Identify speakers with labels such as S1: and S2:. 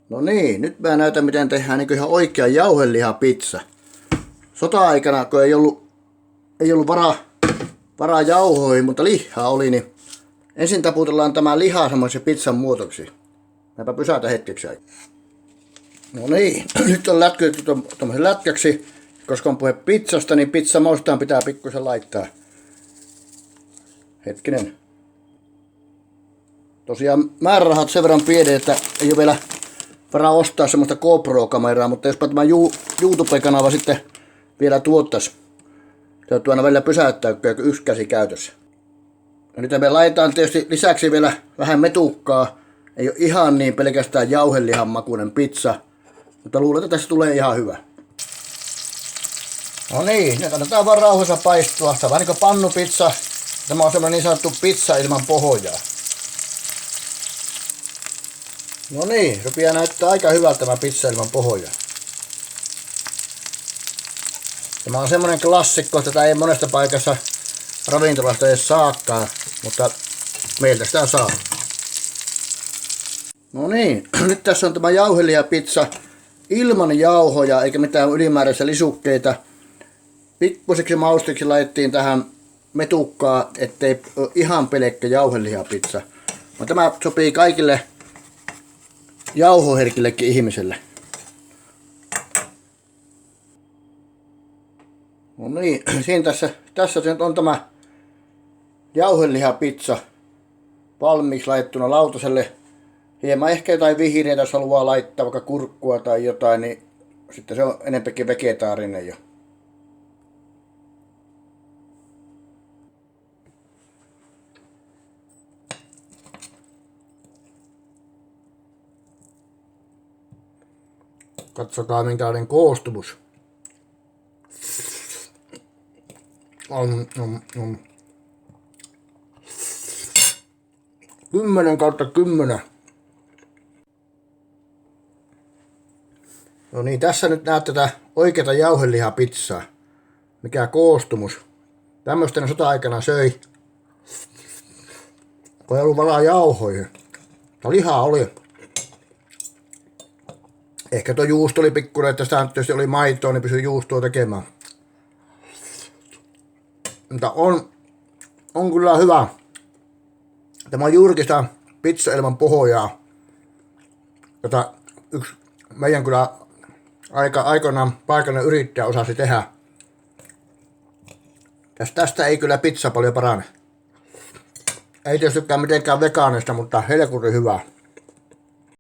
S1: No niin, nyt mä näytän miten tehdään niin ihan oikea jauhelihapizza. Sota-aikana, kun ei ollut varaa jauhoihin, mutta lihaa oli, niin ensin taputellaan tämä liha semmoisen pizzan muotoksi. Mäpä pysäytän hetkeksi. No niin, nyt on lätkytetty tommosen lätkäksi. Koska on puhe pizzasta, niin pizzamaustaan pitää pikkusen laittaa. Hetkinen. Tosiaan määrärahat sen verran pienet, että ei ole vielä varaa ostaa semmoista GoPro-kameraa, mutta jospa tämä YouTube-kanava sitten vielä tuottaisi. Täytyy aina välillä pysäyttää, kun yksi käsi käytössä. Ja nyt me laitetaan tietysti lisäksi vielä vähän metukkaa. Ei ole ihan niin pelkästään jauhelihan makuinen pizza, mutta luulen, että tässä tulee ihan hyvä. No niin, nyt annetaan vaan rauhassa paistua. Tämä on vähän niin kuin pannupizza. Tämä on semmoinen niin sanottu pizza ilman pohjaa. No niin, rupeaa näyttää aika hyvältä tämä pizza ilman pohjaa. Tämä on semmoinen klassikko, että tätä ei monesta paikassa ravintolasta edes saakaan, mutta meiltä sitä saa. No niin, nyt tässä on tämä jauhelihapizza ilman jauhoja eikä mitään ylimääräisiä lisukkeita. Pikkuiseksi maustiksi laitettiin tähän metukkaa, ettei ole ihan pelkkä jauhelihapizza. Mutta tämä sopii kaikille jauhoherkillekin ihmisille. No niin, siinä tässä nyt on tämä jauhelihapizza valmiiksi laittuna lautaselle. Hieman ehkä jotain vihreitä, jos haluaa laittaa vaikka kurkkua tai jotain, niin sitten se on enempikin vegetaarinen jo. Katsokaa minkälainen koostumus. 10/10. No niin, tässä nyt näet tätä oikeata jauhelihapizzaa. Mikä koostumus. Tämmöistä ne sota-aikana söi. Kun ei ollut varaa jauhoihin. Ja lihaa oli. Ehkä tuo juusto oli pikkuinen, että sitä tietysti oli maitoa, niin pysyi juustoa tekemään. Mutta on kyllä hyvä. Tämä on juurikin sitä pizza ilman pohjaa, jota yksi meidän kyllä aikoinaan paikallinen yrittäjä osasi tehdä. Tästä ei kyllä pizza paljon parane. Ei tietystikään mitenkään vegaanista, mutta helkutin hyvä.